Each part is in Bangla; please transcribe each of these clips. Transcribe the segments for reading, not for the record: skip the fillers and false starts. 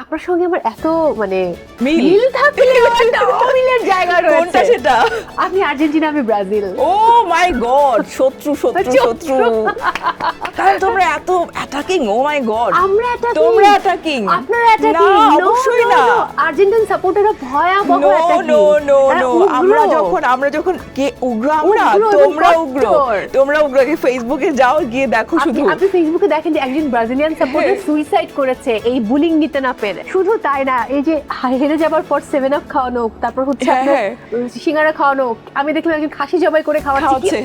আপনার সঙ্গে আমার এত মানে মিল থাকলে মিলের জায়গা রয়েছে। কোনটা সেটা? আপনি আর্জেন্টিনা, আমি ব্রাজিল। ও মাই গড, শত্রু শত্রু শত্রু। কারণ তোমরা এত অ্যাটাকিং। ও মাই গড, আমরা অ্যাটাকিং, তোমরা অ্যাটাকিং। আপনারা অ্যাটাকিং। না, অবশ্যই না। আর্জেন্টিন সাপোর্টাররা ভয়াবহ no attacking. No no no, আমরা যখন কে উগ্র, আমরা তোমরা উগ্র। ফেসবুকে যাও, গিয়ে দেখো শুধু। আপনি ফেসবুকে দেখেন যে একজন ব্রাজিলিয়ান সাপোর্টার সুইসাইড করেছে এই বুলিং নিতে না পেরে। শুধু তাই না, এই যে হেরে যাবার পর 7 আপ খাওয়ানো, তারপর হচ্ছে আপনার সিঙ্গারা খাওয়ানো, আমি দেখলাম একজন খাসি জবাই করে খাওয়াচ্ছে।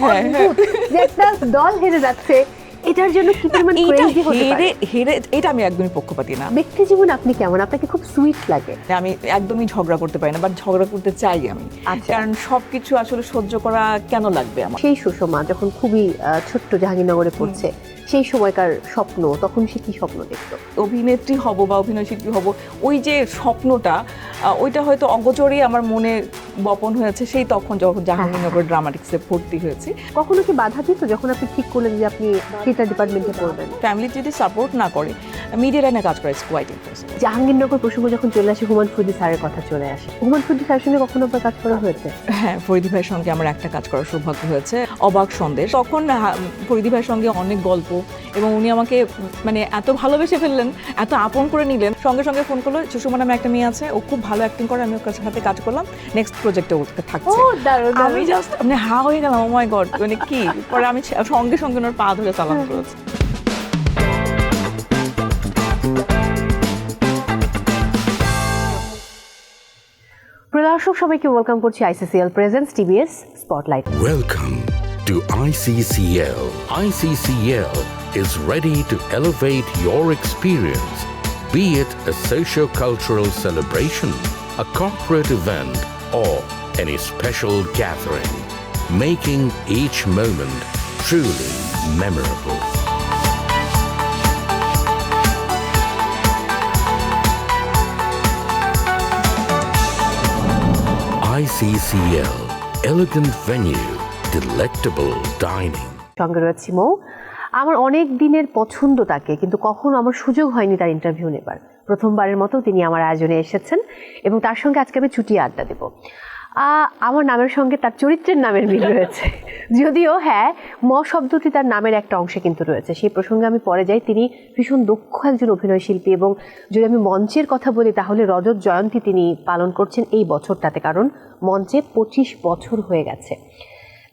যে একটা দল হেরে যাচ্ছে, এটার জন্য কি পরিমাণ ক্রেজি হতে পারে। হেরে এটা আমি একদমই পক্ষপাতী না। ব্যক্তি জীবন আপনি কেমন? আপনাকে খুব সুইট লাগে? আমি একদমই ঝগড়া করতে পারি না, বাট ঝগড়া করতে চাই আমি। আচ্ছা। কারণ সবকিছু আসলে সহ্য করা কেন লাগবে আমার। সেই সুষমা যখন খুবই ছোট্ট জাহাঙ্গীরনগরে পড়ছে, সেই সময়কার স্বপ্ন, তখন সে কি স্বপ্ন দেখতো? অভিনেত্রী হব বা অভিনয় শিল্পী হব, ওই যে স্বপ্নটা, ওইটা হয়তো অগোচরেই আমার মনে বপন হয়েছে সেই তখন যখন জাহাঙ্গীরনগর ড্রামাটিক্সে ভর্তি হয়েছি। কখনো কি বাধা দিত যখন আপনি ঠিক করলেন যে আপনি থিয়েটার ডিপার্টমেন্টে পড়বেন? ফ্যামিলি যদি সাপোর্ট না করে, মিডিয়া লাইনে কাজ করা ইজ কোয়াইট ইম্পসিবল। জাহাঙ্গীরনগর প্রসঙ্গ যখন চলে আসে, হুমায়ুন ফরিদি স্যারের কথা চলে আসে। হুমায়ুন ফরিদি স্যারের সঙ্গে কখনো আপনার কাজ করা হয়েছে? হ্যাঁ, ফরিদি ভাইয়ের সঙ্গে আমার একটা কাজ করার সৌভাগ্য হয়েছে, অবাক সন্দেশ। তখন ফরিদি ভাইয়ের সঙ্গে অনেক গল্প, এবং উনি আমাকে মানে এত ভালোবেসে ফেললেন, এত আপন করে নিলেন। সঙ্গে সঙ্গে ফোন করলো, সুষমা নামে একটা মেয়ে আছে, ও খুব ভালো অ্যাক্টিং করে, আমি ওর সাথে কাজ করলাম, নেক্সট প্রজেক্টে ওর থাকছে। আমি জাস্ট হা হয়ে গেলাম, ও মাই গড, মানে কি। পরে আমি সঙ্গে সঙ্গে ওর পা ধরে সালাম করেছি। দর্শক সবাইকে ওয়েলকাম করছি ICCL presents TBS spotlight. Welcome to ICCL. ICCL is ready to elevate your experience, be it a socio-cultural celebration, a corporate event, or any special gathering, making each moment truly memorable. ICCL, elegant venue, delectable dining. সঙ্গে রয়েছে মৌ। আমার অনেক দিনের পছন্দ তাকে, কিন্তু কখনো আমার সুযোগ হয়নি তার ইন্টারভিউ নেবার। প্রথমবারের মতো তিনি আমার আয়োজনে এসেছেন, এবং তার সঙ্গে আজকে আমি ছুটি আড্ডা দেব। আমার নামের সঙ্গে তার চরিত্রের নামের মিল রয়েছে, যদিও হ্যাঁ, শব্দটি তার নামের একটা অংশে কিন্তু রয়েছে। সেই প্রসঙ্গে আমি পরে যাই। তিনি ভীষণ দক্ষ একজন অভিনয় শিল্পী, এবং যদি আমি মঞ্চের কথা বলি তাহলে রজত জয়ন্তী তিনি পালন করছেন এই বছরটাতে, কারণ মঞ্চে 25 বছর হয়ে গেছে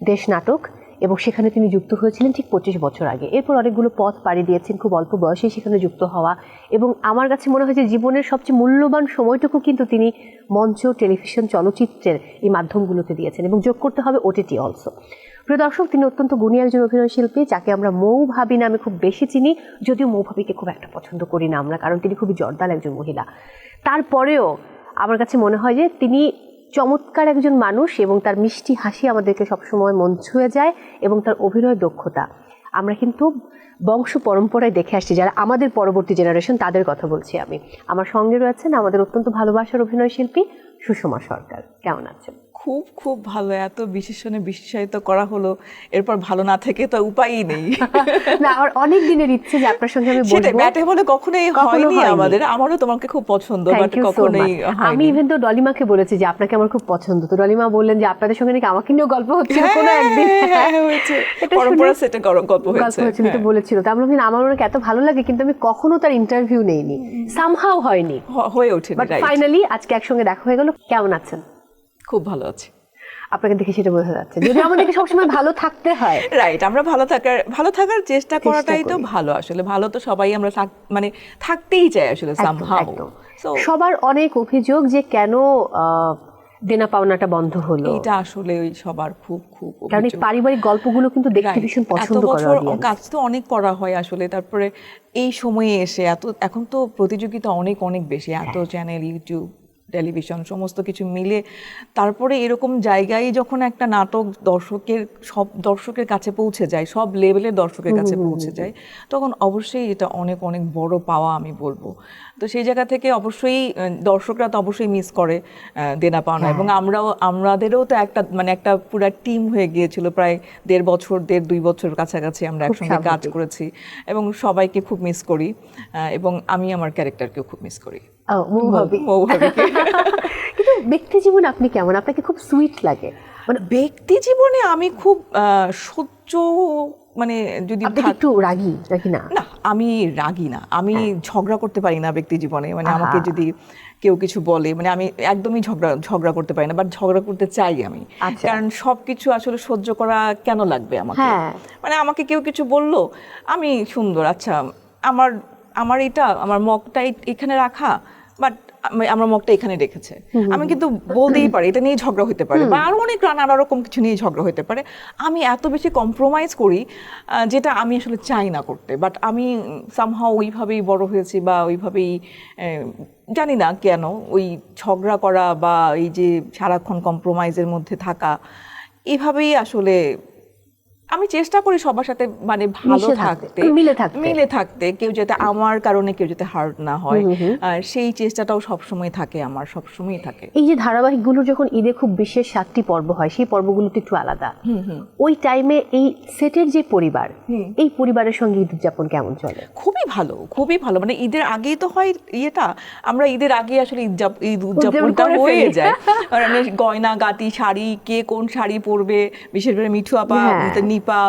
দেশ নাটক, এবং সেখানে তিনি যুক্ত হয়েছিলেন ঠিক 25 বছর আগে। এরপর অনেকগুলো পথ পাড়ি দিয়েছেন, খুব অল্প বয়সেই সেখানে যুক্ত হওয়া, এবং আমার কাছে মনে হয় যে জীবনের সবচেয়ে মূল্যবান সময়টুকু কিন্তু তিনি মঞ্চ, টেলিভিশন, চলচ্চিত্রের এই মাধ্যমগুলোতে দিয়েছেন, এবং যোগ করতে হবে OTT অলসো। প্রিয় দর্শক, তিনি অত্যন্ত গুণী একজন অভিনয় শিল্পী, যাকে আমরা মৌ ভাবি নামে খুব বেশি চিনি, যদিও মৌ ভাবিকে খুব একটা পছন্দ করি না আমরা, কারণ তিনি খুবই জর্দাল একজন মহিলা। তারপরেও আমার কাছে মনে হয় যে তিনি চমৎকার একজন মানুষ, এবং তার মিষ্টি হাসি আমাদেরকে সবসময় মন ছুঁয়ে যায়, এবং তার অভিনয় দক্ষতা আমরা কিন্তু বংশ পরম্পরায় দেখে আসছি, যারা আমাদের পরবর্তী জেনারেশন, তাদের কথা বলছি আমি। আমার সঙ্গে রয়েছেন আমাদের অত্যন্ত ভালোবাসার অভিনয় শিল্পী সুষমা সরকার। কেমন আছেন? খুব খুব ভালো। এত বিশেষণে বিশেষায়িত করা হলো, এরপর ভালো না থেকে তো উপায়ই নেই। না, আমার অনেক দিনের ইচ্ছে যে আপনার সঙ্গে আমি বলবো। ব্যাটে বলে কখনোই হয়নি আমাদের। আমারও তোমাকে খুব পছন্দ, বাট কখনোই হয়নি। আমি ইভেন তো ডলিমাকে বলেছি যে আপনাকে আমার খুব পছন্দ, তো ডলিমা বললেন যে আপনাদের সঙ্গে নাকি আমাকে নিয়েও গল্প হচ্ছে কোনো একদিন। হয়েছে, পরম্পরা সেটে গল্প হয়েছে, তো বলেছিল। তো আমরা ভাবলাম আমার ওনাকে এত ভালো লাগে, কিন্তু আমি কখনো তার ইন্টারভিউ নেইনি, সামহাও হয়নি, হয়ে ওঠেনি। বাট ফাইনালি আজকে একসঙ্গে দেখা হয়ে গেল। কেমন আছেন? খুব ভালো আছি। আপনাকে দেখে সেটা বোঝা যাচ্ছে, যদি আমাদেরকে সবসময় ভালো থাকতে হয়। রাইট, আমরা ভালো থাকার চেষ্টা করাটাই তো ভালো। আসলে ভালো তো সবাই আমরা মানে থাকতেই চাই আসলে সামহাউ। সবার অনেক অভিযোগ যে কেন দেনা পাওনাটা বন্ধ হলো। এটা আসলে ওই সবার খুব খুব, কারণ পারিবারিক গল্পগুলো কিন্তু দেখতে ভীষণ পছন্দ করে অডিয়েন্স। কাজ তো অনেক করা হয় আসলে, তারপরে এই সময়ে এসে এখন তো প্রতিযোগিতা অনেক অনেক বেশি, এত চ্যানেল, ইউটিউব, টেলিভিশন, সমস্ত কিছু মিলে তারপরে এরকম জায়গায় যখন একটা নাটক সব দর্শকের কাছে পৌঁছে যায়, সব লেভেলের দর্শকের কাছে পৌঁছে যায়, তখন অবশ্যই এটা অনেক অনেক বড় পাওয়া আমি বলবো। তো সেই জায়গা থেকে অবশ্যই দর্শকরা তো অবশ্যই মিস করে দেনা পাওনা, এবং আমাদেরও তো একটা পুরো টিম হয়ে গিয়েছিল, প্রায় 1.5 বছর কাছাকাছি আমরা একসঙ্গে কাজ করেছি, এবং সবাইকে খুব মিস করি, এবং আমি আমার ক্যারেক্টারকেও খুব মিস করি। মৌভাবীকে। কিন্তু ব্যক্তি জীবনে আপনি কেমন? আপনাকে খুব সুইট লাগে? মানে ব্যক্তি জীবনে আমি খুব সহ্য, মানে যদি একটু রাগী নাকি? না, আমি রাগী না, আমি ঝগড়া করতে পারি না ব্যক্তি জীবনে। মানে আমাকে যদি কেউ কিছু বলে, মানে আমি একদমই ঝগড়া করতে পারি না, বাট ঝগড়া করতে চাই আমি, কারণ সবকিছু আসলে সহ্য করা কেন লাগবে আমাকে? মানে আমাকে কেউ কিছু বললো, আমি সুন্দর, আচ্ছা আমার এটা আমার মগটা এখানে রাখা, বাট আমার মগটা এখানে রেখেছে, আমি কিন্তু বলতেই পারি এটা নিয়ে ঝগড়া হতে পারে, বা আরো অনেক নানা রকম কিছু নিয়ে ঝগড়া হতে পারে। আমি এত বেশি কম্প্রোমাইজ করি যেটা আমি আসলে চাই না করতে, বাট আমি সামহাও ওইভাবেই বড় হয়েছি, বা ওইভাবেই জানি না কেন ওই ঝগড়া করা বা এই যে সারাক্ষণ কম্প্রোমাইজের মধ্যে থাকা, এইভাবেই আসলে আমি চেষ্টা করি সবার সাথে মানে ভালো থাকতে, মিলে থাকতে, কেউ যাতে আমার কারণে কেউ যাতে হার্ট না হয়, সেই চেষ্টাটাও সবসময় থাকে, আমার সবসময় থাকে। এই যে ধারাবাহিকগুলো যখন ঈদে খুব বিশেষ 7টি পর্ব হয়, সেই পর্বগুলো তো একটু আলাদা। ওই টাইমে এই সেটের যে পরিবার, এই পরিবারের সঙ্গে ঈদ উদযাপন কেমন চলে? খুবই ভালো, খুবই ভালো। মানে ঈদের আগেই তো হয় ইয়েটা, আমরা ঈদের আগে আসলে ঈদ উদযাপনটা হয়ে যায়। মানে গয়না গাটি, শাড়ি, কে কোন শাড়ি পরবে, বিশেষ করে মিঠু আপা, নিপা,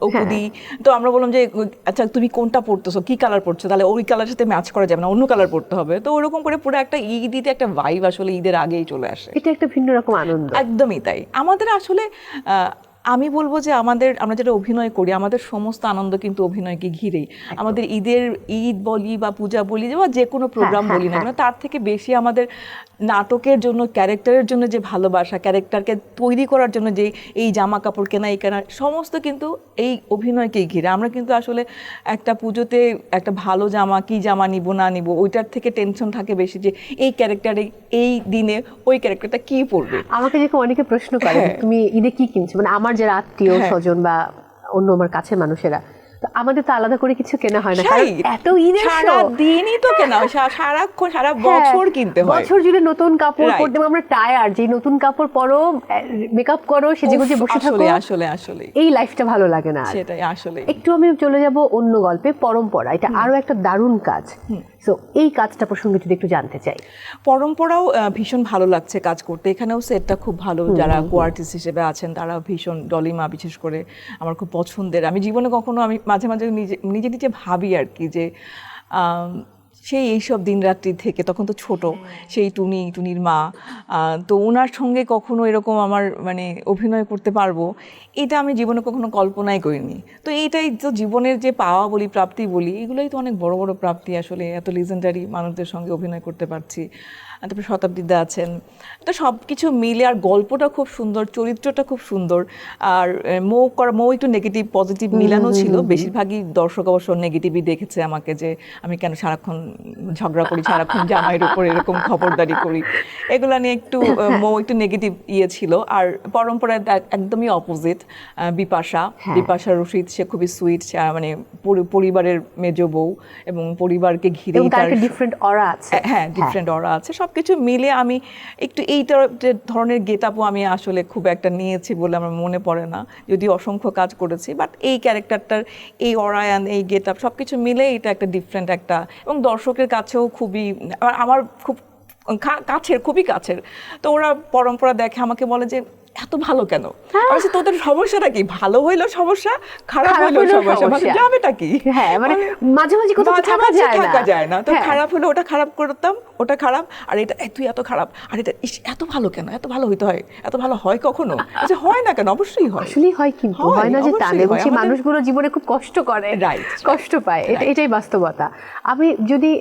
অপুদি, তো আমরা বললাম যে আচ্ছা তুমি কোনটা পরতেছো, কি কালার পরছো, তাহলে ওই কালারের সাথে ম্যাচ করা যাবে না, অন্য কালার পরতে হবে। তো ওরকম করে পুরো একটা ঈদে একটা ভাইব আসলে ঈদের আগেই চলে আসে। এটা একটা ভিন্ন রকম আনন্দ। একদমই তাই। আমাদের আসলে আমি বলবো যে আমরা যেটা অভিনয় করি, আমাদের সমস্ত আনন্দ কিন্তু অভিনয়কে ঘিরেই। আমাদের ঈদ বলি বা পূজা বলি বা যে কোনো প্রোগ্রাম বলি না কেন, তার থেকে বেশি আমাদের নাটকের জন্য, ক্যারেক্টারের জন্য যে ভালোবাসা, ক্যারেক্টারকে তৈরি করার জন্য যে এই জামা কাপড় কেনা, এই কেনা, সমস্ত কিন্তু এই অভিনয়কেই ঘিরে। আমরা কিন্তু আসলে একটা পুজোতে একটা ভালো জামা, কি জামা নিব না নিব, ওইটার থেকে টেনশন থাকে বেশি যে এই ক্যারেক্টারে এই দিনে ওই ক্যারেক্টারটা কি পরবে। আমাকে যখন অনেকে প্রশ্ন করে তুমি ঈদে কি কিনছো, মানে আমার যারা আত্মীয় স্বজন বা অন্য আমার কাছের মানুষেরা, আমাদের তো আলাদা করে কিছু কেনা হয় না, কারণ এত ঈদের সারা দিনই তো কেনা, সারাক্ষণ সারা বছর কিনতে হয়, বছর জুড়ে নতুন কাপড় পরতে আমরা টায়ার, যে নতুন কাপড় পরো, মেকআপ করো, সেজেগুজে বসে থাকো, আসলে এই লাইফটা ভালো লাগে না। সেটাই আসলে। একটু আমি চলে যাব অন্য গল্পে, পরম্পরা। এটা আরো একটা দারুণ কাজ, সো এই কাজটা প্রসঙ্গে যদি একটু জানতে চাই। পরম্পরাও ভীষণ ভালো লাগছে কাজ করতে, এখানেও সেটটা খুব ভালো, যারা কো-আর্টিস্ট হিসেবে আছেন তারা ভীষণ, ডলিমা বিশেষ করে আমার খুব পছন্দের। আমি জীবনে কখনো আমি মাঝে মাঝে নিজে ভাবি আর কি, যে সেই এইসব দিনরাত্রি থেকে, তখন তো ছোট, সেই টুনির মা, তো ওনার সঙ্গে কখনো এরকম আমার মানে অভিনয় করতে পারবো, এটা আমি জীবনে কখনো কল্পনাই করিনি। তো এইটাই তো জীবনের যে পাওয়া বলি, প্রাপ্তি বলি, এগুলোই তো অনেক বড় বড় প্রাপ্তি আসলে, এত লিজেন্ডারি মানুষদের সঙ্গে অভিনয় করতে পারছি। তারপরে শতাব্দীদা আছেন, তো সব কিছু মিলে, আর গল্পটা খুব সুন্দর, চরিত্রটা খুব সুন্দর, আর মৌ একটু নেগেটিভ পজিটিভ মিলানো ছিল, বেশিরভাগই দর্শক অবশ্য নেগেটিভই দেখেছে আমাকে, যে আমি কেন সারাক্ষণ ঝগড়া করি, সারাক্ষণ জামাইয়ের উপর এরকম খবরদারি করি, এগুলা নিয়ে একটু মৌ একটু নেগেটিভ ছিল। আর পরম্পরা একদমই অপোজিট, বিপাশা রশিদ, সে খুবই সুইট, মানে পরিবারের মেজ বউ, এবং পরিবারকে ঘিরে তার ডিফারেন্ট অরা আছে। হ্যাঁ, ডিফারেন্ট অরা আছে। সবকিছু মিলে আমি একটু এই ধরনের গেটআপও আমি আসলে খুব একটা নিয়েছি বলে আমার মনে পড়ে না, যদি অসংখ্য কাজ করেছি, বাট এই ক্যারেক্টারটার এই অরায়ান, এই গেটআপ সবকিছু মিলে এটা একটা ডিফারেন্ট একটা, এবং দর্শকের কাছেও খুবই, আমার খুব খুবই কাছের। তো ওরা পরম্পরা দেখে আমাকে বলে যে এত ভালো কেন, তোদের সমস্যাটা কি, ভালো হইলো সমস্যা, খারাপ হইলো সমস্যা, যাবেটা কি? হ্যাঁ, মানে মাঝে মাঝে থাকা যায় না, তো খারাপ হলো ওটা খারাপ করতাম, ওটা খারাপ, আর এটা তুই এত খারাপ, আর এটা এত ভালো কেন, এত ভালো হইতে হয়, এত ভালো হয় কখনো? আচ্ছা, হয় না কেন? অবশ্যই হয়, আসলেই হয়, কিন্তু হয় না যে তা নেই। বলছি মানুষগুলো জীবনে খুব কষ্ট করে, কষ্ট পায়, এটাই বাস্তবতা। আমি যদি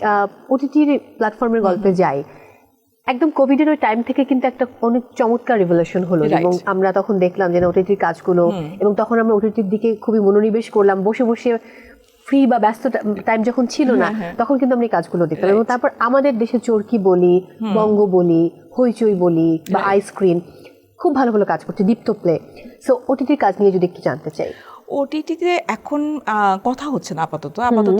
ওটিটির প্ল্যাটফর্মের গল্পে যাই, একদম কোভিডের ওই টাইম থেকে কিন্তু একটা অনেক চমৎকার রিভলিউশন হলো, এবং আমরা তখন দেখলাম যে ওটিটির কাজগুলো, এবং তখন আমরা ওটিটির দিকে খুবই মনোনিবেশ করলাম, বসে বসে ফ্রি বা ব্যস্ত টাইম যখন ছিল না, তখন কিন্তু আমরা এই কাজগুলো দেখলাম। এবং তারপর আমাদের দেশে চরকি বলি, বঙ্গ বলি, হইচই বলি বা আইসক্রিম খুব ভালো ভালো কাজ করছে, দীপ্ত প্লে। সো ওটিটির কাজ নিয়ে যদি একটু জানতে চাই। ওটিটিতে এখন কথা হচ্ছে না আপাতত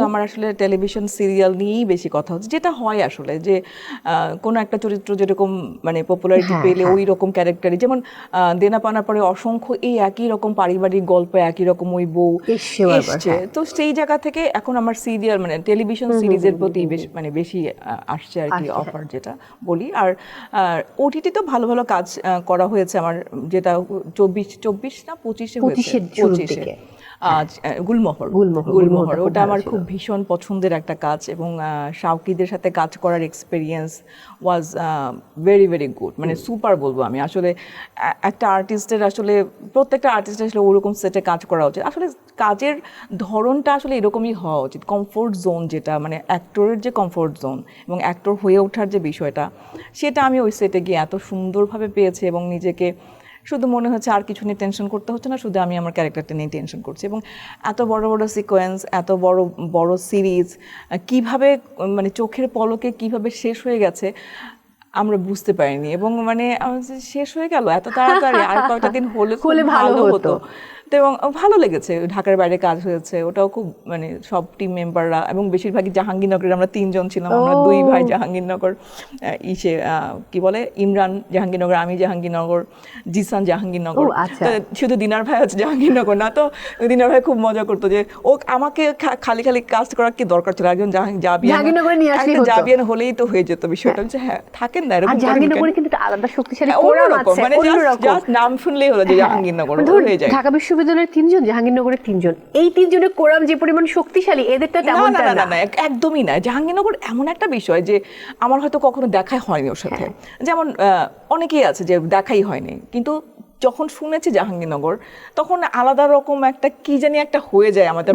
আমার আসলে টেলিভিশন সিরিয়াল নিয়েই বেশি কথা হচ্ছে, যেটা হয় আসলে যে কোনো একটা চরিত্র যেরকম মানে পপুলারিটি পেলে ওই রকম ক্যারেক্টারই, যেমন দেনা পানার পরে অসংখ্য এই একই রকম পারিবারিক গল্প, একই রকম ওই বউ এসছে, তো সেই জায়গা থেকে এখন আমার সিরিয়াল মানে টেলিভিশন সিরিজের প্রতি বেশি আসছে আর কি অফার, যেটা বলি। আর ওটিটি তো ভালো ভালো কাজ করা হয়েছে আমার, যেটা 24 না 25-এ হয়েছে, 25-এ গুলমোহর, ওটা আমার খুব ভীষণ পছন্দের একটা কাজ, এবং শাওকিদের সাথে কাজ করার experience was very very good, মানে সুপার বলবো আমি। আসলে একটা আর্টিস্টের আসলে প্রত্যেকটা আর্টিস্টের আসলে ওরকম সেটে কাজ করা উচিত, আসলে কাজের ধরনটা আসলে এরকমই হওয়া উচিত। কমফোর্ট জোন যেটা মানে অ্যাক্টরের যে কমফোর্ট জোন এবং অ্যাক্টর হয়ে ওঠার যে বিষয়টা, সেটা আমি ওই সেটে গিয়ে এত সুন্দরভাবে পেয়েছি, এবং নিজেকে শুধু মনে হচ্ছে আর কিছু নিয়ে টেনশন করতে হচ্ছে না, শুধু আমি আমার ক্যারেক্টারটা নিয়ে টেনশন করছি। এবং এত বড় বড় সিকোয়েন্স, এত বড় বড় সিরিজ কিভাবে মানে চোখের পলকে কিভাবে শেষ হয়ে গেছে আমরা বুঝতে পারিনি, এবং মানে শেষ হয়ে গেল এত তাড়াতাড়ি, আর কয়েকটা দিন হলে ভালো হতো। তো এবং ভালো লেগেছে, ঢাকার বাইরে কাজ হয়েছে, ওটাও খুব মানে সব টিম মেম্বাররা, এবং বেশিরভাগই জাহাঙ্গীরনগরের, আমরা 3 জন ছিলাম, আমরা 2 ভাই জাহাঙ্গীরনগর, কি বলে ইমরান জাহাঙ্গীরনগর, আমি জাহাঙ্গীরনগর, জিসান জাহাঙ্গীরনগর। শুধু দিনার ভাই হচ্ছে জাহাঙ্গীরনগর না, তো দিনার ভাই খুব মজা করতো যে ও আমাকে খালি খালি কাস্ট করার কি দরকার ছিল, একজন জাবিয়ান হলেই তো হয়ে যেত বিষয়টা। হ্যাঁ থাকেন না এরকম, জাহাঙ্গীরনগরে কিন্তু আলাদা শক্তিশালী মানে জাস্ট নাম শুনলেই হলো যে জাহাঙ্গীরনগর হয়ে যায়। ঢাকা বিশ্ববিদ্যালয়ের 3 জন, জাহাঙ্গীরনগরের 3 জন, এই 3 জনের কোরাম যে পরিমাণ শক্তিশালী, এদেরটা তেমনটা না। একদমই না। জাহাঙ্গীরনগর এমন একটা বিষয় যে আমার হয়তো কখনো দেখাই হয়নি ওর সাথে, যেমন অনেকেই আছে যে দেখাই হয়নি, কিন্তু যখন শুনেছি জাহাঙ্গীরনগর তখন আলাদা রকম একটা কি জানি একটা হয়ে যায় আমাদের,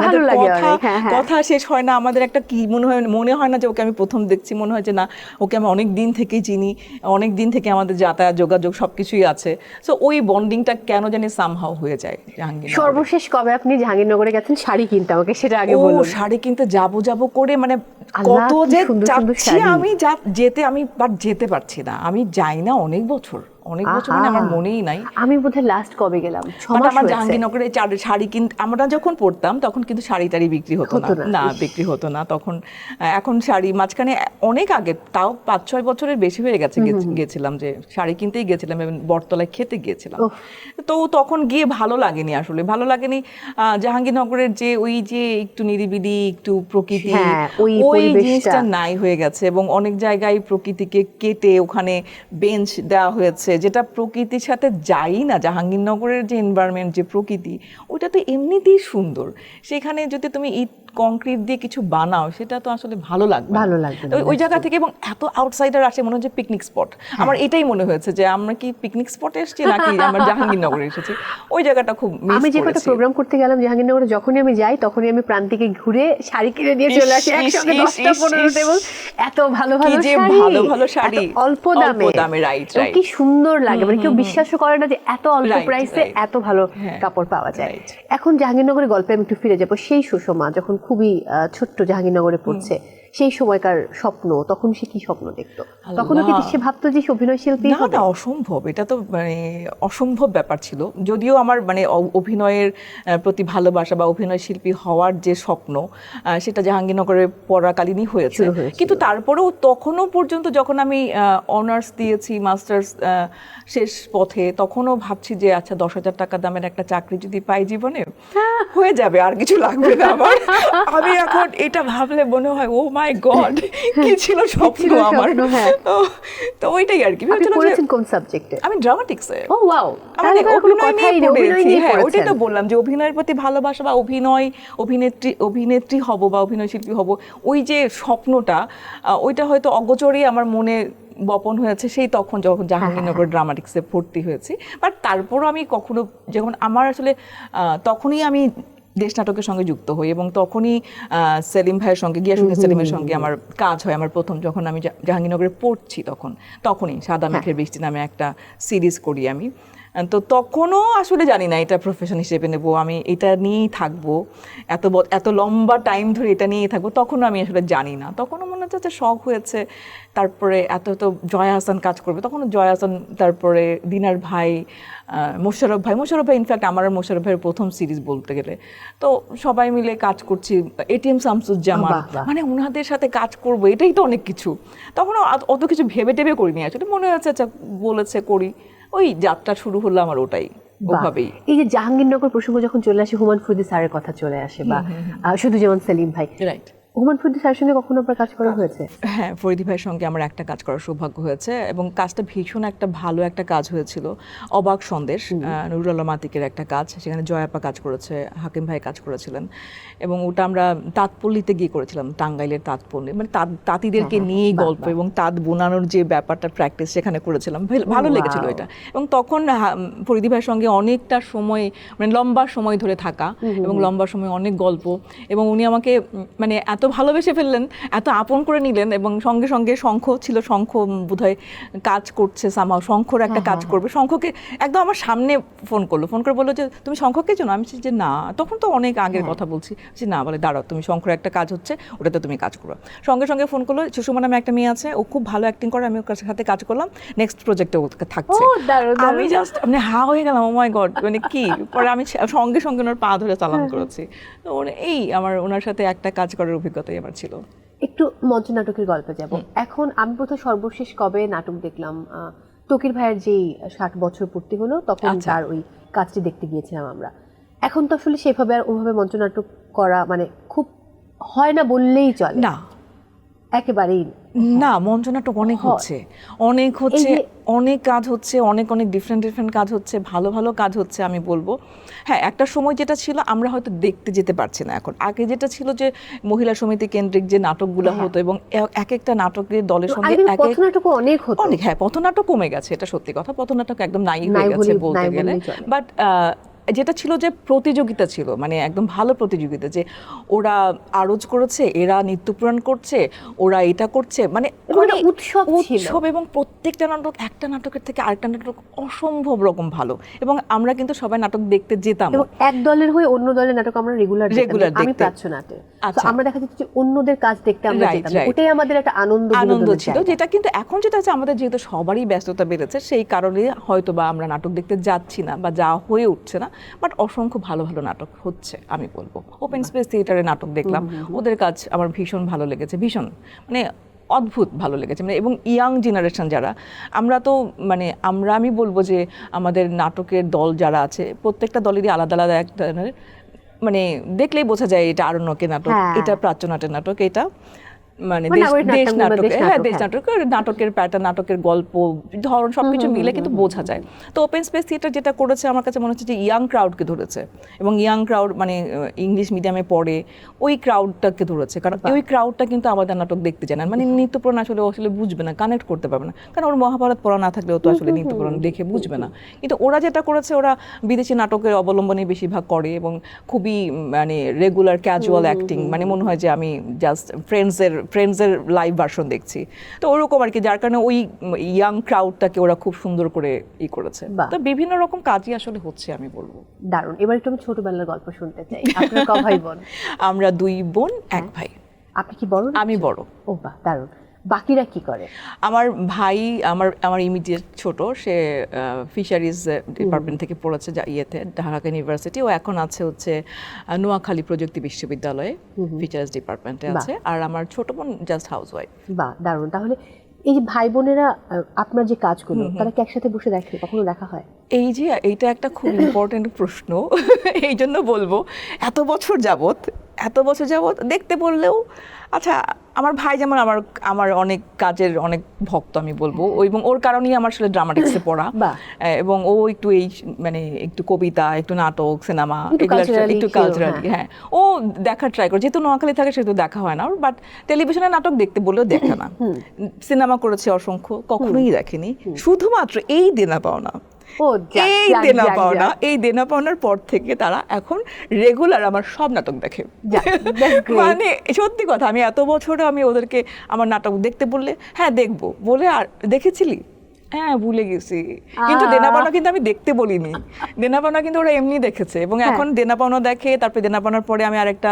কথা শেষ হয় না, আমাদের একটা কি মনে হয় না যে ওকে আমি প্রথম দেখছি, মনে হয় যে না ওকে আমি অনেক দিন থেকেই চিনি, অনেক দিন থেকে আমাদের যাতায়াত যোগাযোগ সবকিছুই আছে। সো ওই বন্ডিংটা কেন জানি সামহাও হয়ে যায় জাহাঙ্গীরনগর। সর্বশেষ কবে আপনি জাহাঙ্গীরনগরে গেছেন শাড়ি কিনতে, আমাকে সেটা আগে বলুন। শাড়ি কিনতে যাব করে মানে কত যে চাচ্ছি আমি যেতে পারছি না, আমি যাই না অনেক বছর মানে আমার মনেই নাই আমি বোধহয় লাস্ট কবে গেলাম, 6 মাস আমার জাহাঙ্গীরনগরে শাড়ি কিনতে আমরা যখন পড়তাম তখন কিন্তু শাড়ি বিক্রি হতো না বিক্রি হতো না তখন। এখন শাড়ি মাঝখানে অনেক আগে, তাও 5-6 বছরের বেশি হয়ে গেছে, গেছিলাম যে শাড়ি কিনতেই গেছিলাম এবং বটতলায় খেতে গিয়েছিলাম। তো তখন গিয়ে ভালো লাগেনি, আসলে ভালো লাগেনি। জাহাঙ্গীরনগরের যে ওই যে একটু নিরিবিলি, একটু প্রকৃতি, ওই জিনিসটা নাই হয়ে গেছে, এবং অনেক জায়গায় প্রকৃতিকে কেটে ওখানে বেঞ্চ দেওয়া হয়েছে, যেটা প্রকৃতির সাথে যাই না। জাহাঙ্গীরনগরের যে এনভায়রনমেন্ট, যে প্রকৃতি, ওটা তো এমনিতেই সুন্দর, সেখানে যদি তুমি ইট কংক্রিট দিয়ে কিছু বানাও সেটা তো আসলে ভালো লাগবে। ওই জায়গা থেকে, এবং এত আউটসাইডার আসে, মনে হচ্ছে পিকনিক স্পট। আমার এটাই মনে হয়েছে যে আমরা কি পিকনিক স্পটে এসেছি নাকি আমরা জাহাঙ্গীরনগরে এসেছি। ওই জায়গাটা খুব মিস করেছি। আমি যে কটা প্রোগ্রাম করতে গেলাম জাহাঙ্গীরনগরে, যখনই আমি যাই তখনই আমি প্রান্তিকে ঘুরে শাড়ি কিনে নিয়ে চলে আসি একসঙ্গে 10টা-15টা, এবং এত ভালো শাড়ি অল্প দামে, রাইট কি সুন্দর লাগে, মানে কেউ বিশ্বাসও করে না যে এত অল্প প্রাইসে এত ভালো কাপড় পাওয়া যায়। এখন জাহাঙ্গীরনগরের গল্পে আমি একটু ফিরে যাবো। সেই সুষমা যখন খুবই ছোট্ট জাহাঙ্গীরনগরে পড়ছে, সেই সময়কার স্বপ্ন, তখন সে কি স্বপ্ন দেখতো? তখনও কি সে ভাবতো যে অভিনয় শিল্পী হবে? না, অসম্ভব, এটা তো মানে অসম্ভব ব্যাপার ছিল। যদিও আমার মানে অভিনয়ের প্রতি ভালোবাসা বা অভিনয় শিল্পী হওয়ার যে স্বপ্ন, সেটা জাহাঙ্গীরনগরে পড়াকালীনই হয়েছে, কিন্তু তারপরেও তখনও পর্যন্ত যখন আমি অনার্স দিয়েছি, মাস্টার্স শেষ পথে, তখনও ভাবছি যে আচ্ছা 10,000 টাকা দামের একটা চাকরি যদি পাই জীবনে হয়ে যাবে, আর কিছু লাগবে না আমার। আমি এখন এটা ভাবলে মনে হয় ও মাই গড, কি ছিল স্বপ্ন আমার। তো ওইটাই আর কি। কোন সাবজেক্টে? আমি ড্রামাটিক্সে। ও ওয়াও, তাহলে ওইটাই তো বললাম যে অভিনয়ের প্রতি ভালোবাসা বা অভিনেত্রী হব বা অভিনয় শিল্পী হব, ওই যে স্বপ্নটা, ওইটা হয়তো অগোচরেই আমার মনে বপন হয়েছে সেই তখন যখন জাহাঙ্গীরনগর ড্রামাটিক্সে ভর্তি হয়েছি। বাট তারপরও আমি কখনো, যখন আমার আসলে তখনই আমি দেশ নাটকের সঙ্গে যুক্ত হই, এবং তখনই সেলিম ভাইয়ের সঙ্গে, গিয়াসুদ্দিন সেলিমের সঙ্গে আমার কাজ হয়। আমার প্রথম যখন আমি জাহাঙ্গীরনগরে পড়ছি তখনই সাদা মেঘের বৃষ্টি নামে একটা সিরিজ করি আমি। তো তখনও আসলে জানি না এটা প্রফেশন হিসেবে নেব, আমি এটা নিয়েই থাকবো, এত লম্বা টাইম ধরে এটা নিয়েই থাকবো, তখনও আমি আসলে জানি না। তখনও মনে হচ্ছে যে শখ হয়েছে। তারপরে এত জয়া হাসান কাজ করবে, তখনও জয়া হাসান, তারপরে দিনার ভাই, মোশাররফ ভাই ইনফ্যাক্ট আমার আর মোশাররফ ভাইয়ের প্রথম সিরিজ বলতে গেলে। তো সবাই মিলে কাজ করছি, এটিএম শামসুজ্জামান, মানে ওনাদের সাথে কাজ করবো, এটাই তো অনেক কিছু। তখনও অত কিছু ভেবে টেবে করিনি, আসলে মনে হচ্ছে আচ্ছা বলেছে করি, ওই যাত্রা শুরু হলো আমার ওটাই ওভাবেই। এই যে জাহাঙ্গীরনগর প্রসঙ্গ যখন চলে আসে, হুমায়ুন ফরিদী স্যারের কথা চলে আসে, বা শুধু যেমন সেলিম ভাই, রাইট। হুমায়ুন ফরিদী স্যারের সঙ্গে কখনো আপনার কাজ করা হয়েছে? হ্যাঁ, ফরিদী ভাইয়ের সঙ্গে আমার একটা কাজ করার সৌভাগ্য হয়েছে, এবং কাজটা ভীষণ একটা ভালো একটা কাজ হয়েছিল। অবাক সন্দেশ, নুরুল আলম আতিকের একটা কাজ, সেখানে জয়াপা কাজ করেছে, হাকিম ভাই কাজ করেছিলেন, এবং ওটা আমরা তাঁতপল্লীতে গিয়ে করেছিলাম, টাঙ্গাইলের তাঁতপল্লী, মানে তাঁতিদেরকে নিয়েই গল্প এবং তাঁত বোনানোর যে ব্যাপারটা প্র্যাকটিস সেখানে করেছিলাম, ভালো লেগেছিল এটা। এবং তখন ফরিদী ভাইয়ের সঙ্গে অনেকটা সময়, মানে লম্বা সময় ধরে থাকা, এবং লম্বা সময় অনেক গল্প, এবং উনি আমাকে মানে এত ভালোবেসে ফেললেন, এত আপন করে নিলেন, এবং সঙ্গে সঙ্গে শঙ্খ ছিল, শঙ্খ বোধহয় কাজ করছে, সামাও শঙ্খর একটা কাজ করবে, শঙ্খকে একদম আমার সামনে ফোন করে বললো যে তুমি শঙ্খকে জানো? আমি যে না, তখন তো অনেক আগের কথা বলছি, যে না, বলে দাঁড়াও, তুমি শঙ্খর একটা কাজ হচ্ছে, ওটাতে তুমি কাজ করো। সঙ্গে সঙ্গে ফোন করলো, সুষমা নামে একটা মেয়ে আছে, ও খুব ভালো অ্যাক্টিং করে, আমি ওর সাথে কাজ করলাম, নেক্সট প্রজেক্টে ও থাকছে। আমি জাস্ট মানে হা হয়ে গেলাম, ও মাই গড, মানে কি। পরে আমি সঙ্গে সঙ্গে ওনার পা ধরে চালান করেছি। তো এই আমার ওনার সাথে একটা কাজ করার অভিজ্ঞতাই আমার ছিল। একটু মঞ্চ নাটকের গল্পে যাব। এখন আমি বোধহয় সর্বশেষ কবে নাটক দেখলাম, তকির ভাইয়ের যেই 60 বছর পূর্তি হলো, তখন তার ওই কাজটি দেখতে গিয়েছিলাম আমরা। এখন তো আসলে সেভাবে আর ওভাবে মঞ্চ নাটক করা মানে খুব হয় না বললেই চলে, না একেবারেই না। মঞ্চ নাটক অনেক হচ্ছে, অনেক কাজ হচ্ছে, অনেক ডিফারেন্ট কাজ হচ্ছে, ভালো কাজ হচ্ছে আমি বলবো। হ্যাঁ, একটা সময় যেটা ছিল আমরা হয়তো দেখতে যেতে পারছি না এখন। আগে যেটা ছিল যে মহিলা সমিতি কেন্দ্রিক যে নাটকগুলো হতো, এবং এক একটা নাটকের দলের সঙ্গে পথনাটকও অনেক হতো। হ্যাঁ, পথনাটক কমে গেছে, এটা সত্যি কথা, পথনাটক একদম নাই হয়ে গেছে বলতে গেলে। বাট যেটা ছিল যে প্রতিযোগিতা ছিল, মানে একদম ভালো প্রতিযোগিতা, যে ওরা আরজ করেছে, এরা নৃত্যপুরাণ করছে, ওরা এটা করছে, মানে উৎসব, এবং প্রত্যেকটা নাটক একটা নাটকের থেকে আরেকটা নাটক অসম্ভব রকম ভালো। এবং আমরা কিন্তু সবাই নাটক দেখতে যেতাম, এবং এক দলের হয়ে অন্য দলের নাটক আমরা রেগুলার আমি প্রাচ্যনাটে, আমরা দেখা যাচ্ছে যে অন্যদের কাজ দেখতে আমরা যেতাম, ওটাই আমাদের একটা আনন্দ ছিল। যেটা কিন্তু এখন যেটা আছে, আমাদের যেহেতু সবারই ব্যস্ততা বেড়েছে, সেই কারণে হয়তো বা আমরা নাটক দেখতে যাচ্ছি না, বা যা হয়ে উঠছে না। বাট অসংখ্য ভালো নাটক হচ্ছে আমি বলবো। ওপেন স্পেস থিয়েটারে নাটক দেখলাম, ওদের কাজ আমার ভীষণ ভালো লেগেছে, ভীষণ মানে অদ্ভুত ভালো লেগেছে। মানে এবং ইয়াং জেনারেশন যারা, আমরা তো মানে আমি বলবো যে আমাদের নাটকের দল যারা আছে, প্রত্যেকটা দলেরই আলাদা আলাদা এক ধরনের, মানে দেখলেই বোঝা যায় এটা আরণ্যকের নাটক, এটা প্রাচ্যনাটের নাটক, এটা মানে দেশ নাটক, হ্যাঁ দেশ নাটক, নাটকের প্যাটার্ন, নাটকের গল্প ধরন সবকিছু মিলে কিন্তু বোঝা যায়। তো ওপেন স্পেস থিয়েটার যেটা করেছে, আমার কাছে মনে হচ্ছে যে ইয়াং ক্রাউডকে ধরেছে, এবং ইয়াং ক্রাউড মানে ইংলিশ মিডিয়ামে পড়ে ওই ক্রাউডটাকে ধরেছে, কারণ ওই ক্রাউডটা কিন্তু আমাদের নাটক দেখতে যায় না, মানে নৃত্যপুরাণ আসলে বুঝবে না, কানেক্ট করতে পারবে না, কারণ ওর মহাভারত পড়া না থাকলেও তো আসলে নৃত্যপুরাণ দেখে বুঝবে না। কিন্তু ওরা যেটা করেছে, ওরা বিদেশি নাটকের অবলম্বনে বেশিরভাগ করে, এবং খুবই মানে রেগুলার ক্যাজুয়াল অ্যাক্টিং, মানে মনে হয় যে আমি জাস্ট ফ্রেন্ডসের লাইভ ভার্সন দেখছি। তো ওরকম আর কি, যার কারণে ওই ইয়াং ক্রাউডটাকে ওরা খুব সুন্দর করে করেছে। তো বিভিন্ন রকম কাজই আসলে হচ্ছে আমি বলবো। দারুণ। এবার একটু আমি ছোটবেলার গল্প শুনতে চাই। আপনার ক ভাই বোন? আমরা 2 বোন 1 ভাই। আপনি কি বড়? আমি বড়। ও বাহ, দারুণ। বাকিরা কি করে? আমার ভাই, আমার ইমিডিয়েট ছোট, সে ফিশারিজ ডিপার্টমেন্ট থেকে পড়েছে ইয়েতে, ঢাকা ইউনিভার্সিটি। ও এখন আছে হচ্ছে নোয়াখালী প্রযুক্তি বিশ্ববিদ্যালয়ে ফিশারিজ ডিপার্টমেন্টে আছে। আর আমার ছোট বোন জাস্ট হাউসওয়াইফ। বাহ, দারুণ। তাহলে এই যে ভাই বোনেরা আপনার যে কাজগুলো, তারা কি একসাথে বসে দেখে? কখনো দেখা হয়? এইটা একটা খুব ইম্পর্টেন্ট প্রশ্ন। এই জন্য বলবো, এত বছর যাবত দেখতে বললেও, আচ্ছা আমার ভাই যেমন আমার অনেক কাজের অনেক ভক্ত আমি বলবো, এবং ওর কারণেই আমার আসলে ড্রামাটিক্সে পড়া, এবং ও একটু মানে একটু কবিতা, একটু নাটক, সিনেমা, এগুলো একটু কালচারালি, হ্যাঁ ও দেখার ট্রাই করে। যেহেতু নোয়াখালী থাকে সেহেতু দেখা হয় না, বাট টেলিভিশনে নাটক দেখতে বললেও দেখে না। সিনেমা করেছে অসংখ্য, কখনোই দেখেনি, শুধুমাত্র এই দেনা পাওনা, এই দেনা পাওনার পর থেকে তারা এখন রেগুলার আমার সব নাটক দেখে। মানে সত্যি কথা, আমি এত বছরে আমি ওদেরকে আমার নাটক দেখতে বললে হ্যাঁ দেখবো বলে, আর দেখেছিলি হ্যাঁ ভুলে গেছি, কিন্তু দেনা পাওনা কিন্তু আমি দেখতে বলিনি, দেনা পাওনা কিন্তু ওরা এমনি দেখেছে, এবং এখন দেনা পাওনা দেখে, তারপরে দেনা পাওনার পরে আমি আরেকটা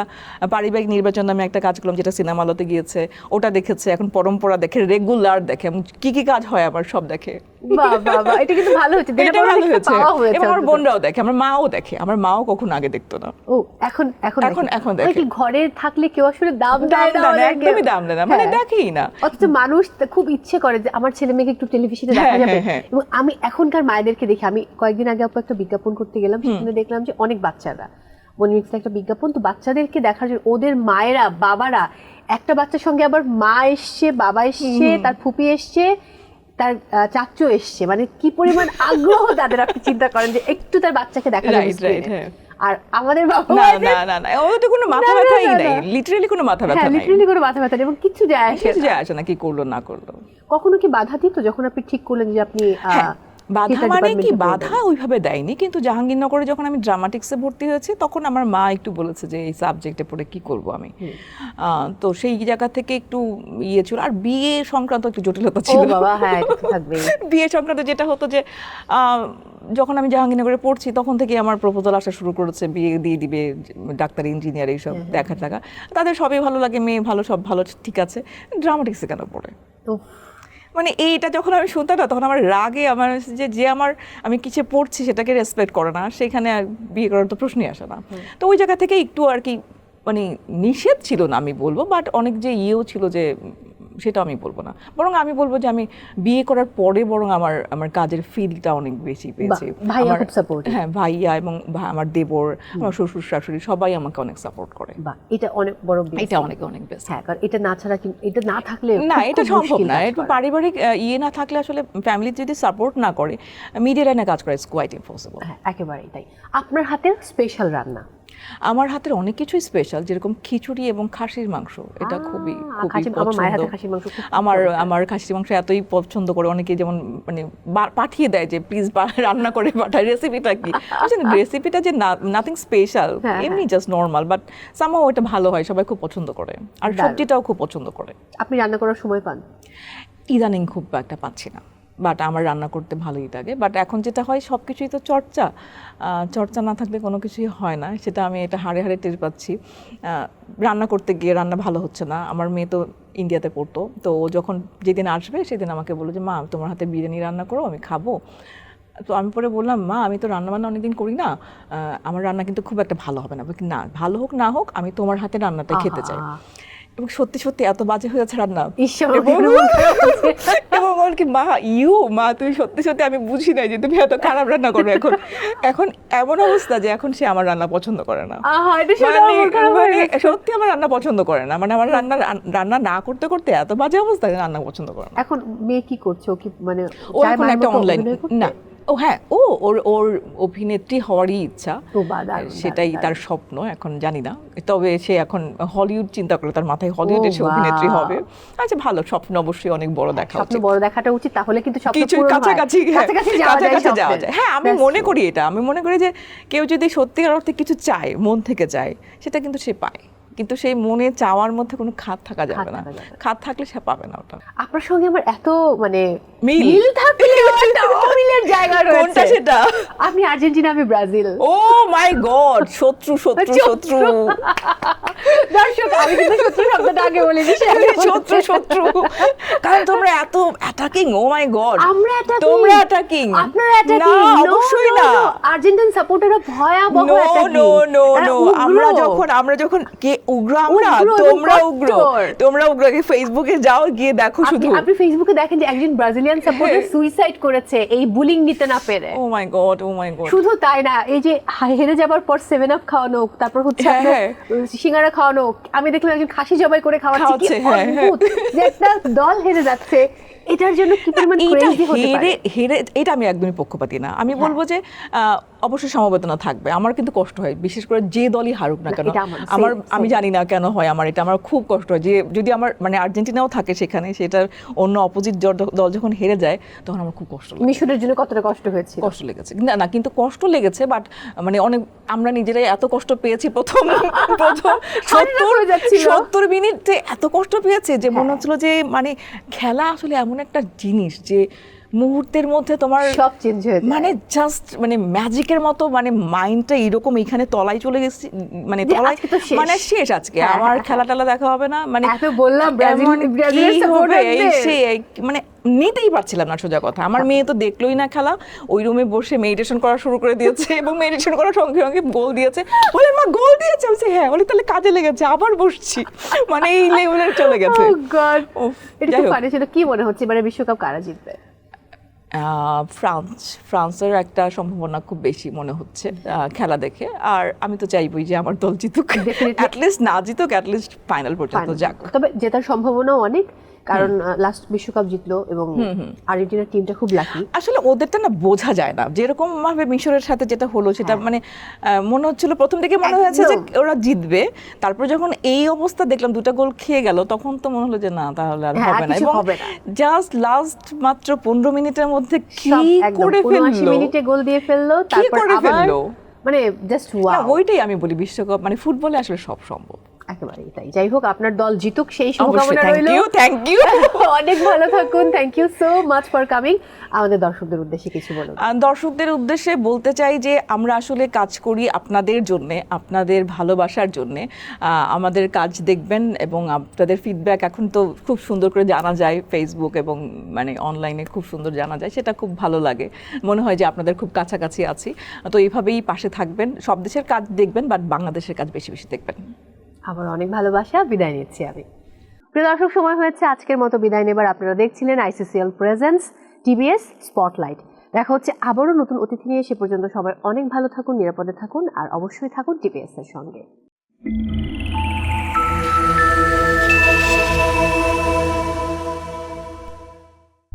পারিবারিক নির্বাচন নামে একটা কাজ করলাম যেটা সিনেমা আলোতে গিয়েছে, ওটা দেখেছে, এখন পরম্পরা দেখে, রেগুলার দেখে, এবং কি কি কাজ হয় আমার সব দেখে। বাহ বাহ বাহ, এটা কিন্তু ভালো হচ্ছে, দেনা এটা পাওনা ভালো দেখতে হয়েছে, পাওয়া হয়েছে এবং আমার অন্তত। বোনরাও দেখে, আমার মাও দেখে, আমার মাও কখনো আগে দেখতো না। ও এখন এখন এখন দেখে। ওই কি ঘরে থাকলে কেউ আসলে দাম দেয় না, অনেকে। একদমই দাম দেয় না, মানে হ্যাঁ। দেখেই না। অথচ মানুষ খুব ইচ্ছে করে যে আমার ছেলে মেয়েকে একটু টেলিভিশনে দেখা হ্যাঁ, যাবে, হ্যাঁ। এবং আমি এখনকার মায়েদেরকে দেখি, আমি কয়েকদিন আগে আপু একটা বিজ্ঞাপন করতে গেলাম, সেখানে দেখলাম যে অনেক বাচ্চারা মনিমিক্সের একটা বিজ্ঞাপন, তো বাচ্চাদেরকে দেখার জন্য ওদের মায়েরা বাবারা, একটা বাচ্চার সঙ্গে আবার মা এসছে, বাবা এসছে, তার ফুপি এসছে, তার চাচু এসছে, মানে কি পরিমাণ আগ্রহ তাদের, আপনি চিন্তা করেন যে একটু তার বাচ্চাকে দেখা যাবে Right, right, screen-এ। হ্যাঁ। আর আমাদের বাবা না মায়েদের- না না না, ও তো কোনো মাথা না, না, ব্যথাই না, নাই, না। লিটারালি কোনো মাথা ব্যথা হ্যাঁ, নাই, লিটারালি কোনো মাথা ব্যথা নেই, এবং কিছু যায় আসে কিছু না। যায় আসে না কি করলো না করলো। কখনো কি বাধা দিত যখন আপনি ঠিক করলেন যে আপনি হ্যাঁ, বাধা theatre মানে কি, department-এ বাধা পড়বেন? ওইভাবে দেয়নি, কিন্তু জাহাঙ্গীরনগরে যখন আমি ড্রামাটিক্সে ভর্তি হয়েছি তখন আমার মা একটু বলেছে যে এই সাবজেক্টে পড়ে কি করব আমি, তো সেই জায়গা থেকে একটু ইয়ে ছিল। আর বিয়ে সংক্রান্ত একটু জটিলতা ও ছিল। বাবা, হ্যাঁ, এটা তো থাকবেই। বিয়ে সংক্রান্ত যেটা হতো যে যখন আমি জাহাঙ্গীরনগরে পড়ছি তখন থেকে আমার প্রপোজাল আসা শুরু করেছে, বিয়ে দিয়ে দিবে, ডাক্তার ইঞ্জিনিয়ার এইসব দেখা টাকা, তাদের সবই ভালো লাগে, মেয়ে ভালো, সব ভালো, ঠিক আছে, ড্রামাটিক্সে কেন পড়ে। উফ, মানে এইটা যখন আমি শুনতাম না তখন আমার রাগে আমার যে আমার আমি কিসে পড়ছি সেটাকে রেসপেক্ট করে না, সেখানে আর বিয়ে করার তো প্রশ্নই আসে না। তো ওই জায়গা থেকে একটু আর কি মানে নিষেধ ছিল না আমি বলবো, বাট অনেক যে ইয়েও ছিল যে সেটা আমি বলবো না, বরং আমি বলবো যে আমি বিয়ে করার পরে বরং আমার কাজের ফিল্ডটা অনেক বেশি পেয়েছি। ভাইয়া আমার- খুব supportive। হ্যাঁ, ভাইয়া এবং আমার দেবর, আমার শ্বশুর শাশুড়ি সবাই আমাকে অনেক সাপোর্ট করে। বাহ, এটা অনেক বড় blessing। এটা অনেক অনেক বেস্ট। হ্যাঁ, কারণ এটা না ছাড়া কিন্তু, এটা না থাকলে না, খুব এটা খুব সম্ভব মুশকিল না, কাজ একটু করা। পারিবারিক ইয়ে না থাকলে আসলে ফ্যামিলি যদি সাপোর্ট না করে মিডিয়া লাইনে কাজ করা ইজ কোয়াইট ইম্পসিবল। হ্যাঁ, একেবারেই তাই। আপনার হাতের স্পেশাল রান্না? আমার হাতের অনেক কিছুই স্পেশাল, যেরকম খিচুড়ি এবং খাসির মাংস, এটা খুবই খুবই আমার মায়ের হাতে পছন্দ। খাসির মাংস খুব আমার খাসির মাংস এতই পছন্দ করে অনেকে, যেমন মানে পাঠিয়ে দেয় যে প্লিজ রান্না করে পাঠায়, রেসিপিটা কি, রেসিপিটা যে নাথিং স্পেশাল, হ্যাঁ, এমনি জাস্ট নর্মাল, বাট সামহাও ওটা ভালো হয়, সবাই খুব পছন্দ করে, আর দারুণ। সবজিটাও খুব পছন্দ করে। আপনি রান্না করার সময় পান? ইদানিং খুব একটা পাচ্ছি না, বাট আমার রান্না করতে ভালোই লাগে, বাট এখন যেটা হয় সব কিছুই তো চর্চা, চর্চা না থাকলে কোনো কিছুই হয় না, সেটা আমি এটা হাড়ে হাড়ে টের পাচ্ছি। রান্না করতে গিয়ে রান্না ভালো হচ্ছে না, আমার মেয়ে তো ইন্ডিয়াতে পড়তো, তো ও যখন যেদিন আসবে সেদিন আমাকে বললো যে মা তোমার হাতে বিরিয়ানি রান্না করো, আমি খাবো। তো আমি পরে বললাম মা আমি তো রান্নাবান্না অনেকদিন করি না, আমার রান্না কিন্তু খুব একটা ভালো হবে না। বলে কি, না ভালো হোক না হোক আমি তোমার হাতে রান্নাটা খেতে চাই। এবং সত্যি সত্যি এত বাজে হয়েছে রান্না, ঈশ্বর, এবং বল কি মা তুমি সত্যি সত্যি আমি বুঝি নাই যে তুমি এত খারাপ রান্না করো। এখন এখন এমন অবস্থা যে এখন সে আমার রান্না পছন্দ করে না, এটা শুনে মানে আমার খারাপ হয়ে গেছে। সত্যি আমার রান্না পছন্দ করে না, মানে আমার রান্না না করতে করতে এত বাজে অবস্থা যে রান্না পছন্দ করে না। এখন মেয়ে কি করছে? ও কি মানে ও চায় এখন মায়ের একটা মতো অনলাইন, অভিনয় করতে? না ও হ্যাঁ ওর অভিনেত্রী হওয়ারই ইচ্ছা, তো বাহ, দারুণ, সেটাই দারুণ, তার স্বপ্ন, এখন জানি না, তবে সে এখন হলিউড চিন্তা করে, তার মাথায় হলিউডে সে বাহ। অভিনেত্রী হবে। আচ্ছা ভালো, স্বপ্ন অবশ্যই অনেক বড় দেখা স্বপ্ন উচিত, বড় দেখাটা উচিত, তাহলে কিন্তু স্বপ্ন কিছু পূরণ হয়। কাছাকাছি কাছাকাছি যাওয়া যায় স্বপ্নের। হ্যাঁ আমি That's মনে true. করি এটা, আমি মনে করি যে কেউ যদি সত্যিকার অর্থে কিছু চায়, মন থেকে চায়, সেটা কিন্তু সে পায়, কিন্তু সেই মনে চাওয়ার মধ্যে কোনো খাত থাকা যাবে না, থাকা যাবে না। খাত থাকলে সে পাবে না ওটা। আপনার সঙ্গে আমার এত মানে মিল। মিল থাকলেও একটা অমিলের জায়গা রয়েছে। কোনটা সেটা? আপনি আর্জেন্টিনা, আমি ব্রাজিল। ও মাই গড, শত্রু শত্রু শত্রু দর্শক, আমি কিন্তু শত্রু শব্দটা আগে বলিনি, সে আগে বলেছে। শত্রু শত্রু, কারণ তোমরা এত অ্যাটাকিং, ও মাই গড, আমরা attacking। তোমরা অ্যাটাকিং, আপনারা attacking। না No, অবশ্যই no, না, no। আর্জেন্টিন সাপোর্টাররা ভয়াবহ নো attacking। নো নো তারা নো, উগ্র। আমরা যখন কে উগ্র, আমরা উগ্র এবং তোমরা উগ্র, কট্টর। তোমরা উগ্র, ফেসবুকে যাও গিয়ে দেখো শুধু। আপনি ফেসবুকে দেখেন যে একজন ব্রাজিলিয়ান সাপোর্টার সুইসাইড করেছে এই বুলিং নিতে না পেরে। ও my god, O my god, শুধু তাই না, এই যে হেরে যাবার পর 7 আপ খাওয়ানো, তারপর হচ্ছে হ্যাঁ, আপনার হ্যাঁ। সিঙ্গারা খাওয়ানো, আমি দেখলাম একজন খাসি জবাই করে খাওয়াচ্ছে, কি খাওয়াচ্ছে, হ্যাঁ, হ্যাঁ। অদ্ভুত যে একটা দল হেরে যাচ্ছে, এটার জন্য কি পরিমাণ এইটা ক্রেজি হতে পারে। হেরে এটা আমি একদমই পক্ষপাতী না, আমি বলবো যে অবশ্যই সমবেদনা থাকবে, আমার কিন্তু কষ্ট হয়, বিশেষ করে যে দলই হারুক না না, কেন, এটা আমার আমার same, আমি same। জানি না কেন হয়, আমার এটা আমার খুব কষ্ট হয় যে যদি আমার মানে আর্জেন্টিনাও থাকে সেখানে, সেটার অন্য অপোজিট দল যখন হেরে যায় তখন আমার খুব কষ্ট লাগে, মিশরের জন্য কতটা কষ্ট হয়েছিল। কষ্ট লেগেছে না না কিন্তু কষ্ট লেগেছে, বাট মানে অনেক আমরা নিজেরাই এত কষ্ট পেয়েছি প্রথম হয়ে যাচ্ছিল। 70 মিনিটে এত কষ্ট পেয়েছে যে মনে হচ্ছিল যে মানে খেলা আসলে এমন একটা জিনিস যে মুহূর্তের মধ্যে তোমার সব চেঞ্জ হয়ে যায়। মানে জাস্ট মানে ম্যাজিকের মতো, মানে মাইন্ডটা এরকম এখানে তলায় চলে গেছি, মানে যে তলায় আজকে তো শেষ। মানে শেষ আজকে হ্যাঁ, আমার হ্যাঁ, খেলা টেলা দেখা হবে না, মানে এত বললাম এমন ব্রাজিলের কি support হবে, এই রাখবে। সেই মানে নিতেই পারছিলাম না সোজা কথা। আমার মেয়ে তো দেখলোই না খেলা, ওই রুমে বসে মেডিটেশন করা শুরু করে দিয়েছে এবং মেডিটেশন করার সঙ্গে সঙ্গে গোল দিয়েছে, বলে মা গোল দিয়েছে, আমি বলছি, হ্যাঁ, বলে তাহলে কাজে লেগেছে, আবার বসছি, মানে এই লেভেলের চলে গেছে। Oh God! উফ, এটা যাই তো হোক। ফানি ছিল। কি মনে হচ্ছে এবারে বিশ্বকাপ কারা জিতবে? ফ্রান্সের একটা সম্ভাবনা খুব বেশি মনে হচ্ছে খেলা দেখে। আর আমি তো চাইবই যে আমার দল জিতুক, Definitely. অ্যাটলিস্ট না জিতুক, অ্যাটলিস্ট ফাইনাল পর্যন্ত যাক। তবে জেতার সম্ভাবনাও অনেক, কারণ লাস্ট বিশ্বকাপ জিতলো এবং আর্জেন্টিনার টিমটা খুব লাকি। আসলে ওদেরটা না বোঝা যায় না, যেরকম ভাবে মিশরের সাথে যেটা হলো সেটা মানে মনে হচ্ছিল প্রথম দিকে মনে হয়েছে যে একদম। ওরা জিতবে, তারপর যখন এই অবস্থা দেখলাম 2টা গোল খেয়ে গেল, তখন তো মনে হলো যে না, তাহলে আর হ্যাঁ, হবে না। কিছু এবং হবে না। জাস্ট লাস্ট মাত্র 15 মিনিটের মধ্যে কি সব একদম করে 79 ফেললো, মিনিটে গোল দিয়ে ফেললো, কি তারপর করে আবার ফেললো? মানে জাস্ট না, ওয়াও। ওইটাই আমি বলি, বিশ্বকাপ মানে ফুটবলে আসলে সব সম্ভব। একেবারেই তাই। যাই হোক, আপনার দল জিতুক সেই অবশ্যই, শুভকামনা থ্যাংক রইল। You, thank you. অনেক ভালো থাকুন। Thank you so much for coming. আমাদের দর্শকদের উদ্দেশ্যে কিছু বলুন। দর্শকদের উদ্দেশ্যে বলতে চাই যে আমরা আসলে কাজ করি আপনাদের জন্যে, আপনাদের ভালোবাসার জন্যে। আমাদের কাজ দেখবেন এবং আপনাদের ফিডব্যাক এখন তো খুব সুন্দর করে জানা যায় ফেসবুক এবং মানে অনলাইনে খুব সুন্দর জানা যায়, সেটা খুব ভালো লাগে। মনে হয় যে আপনাদের খুব কাছাকাছি আছি। তো এইভাবেই পাশে থাকবেন, সব দেশের কাজ দেখবেন, বাট বাংলাদেশের কাজ বেশি বেশি দেখবেন। আবার অনেক ভালোবাসা। বিদায় নিচ্ছি আমি। প্রিয় দর্শক, সময় হয়েছে আজকের মতো বিদায় নেবার। আপনারা দেখছিলেন ICCL প্রেজেন্স TBS স্পটলাইট। দেখা হচ্ছে আবারও নতুন অতিথি নিয়ে। সে পর্যন্ত সবাই অনেক ভালো থাকুন, নিরাপদে থাকুন, আর অবশ্যই থাকুন TBS এর সঙ্গে।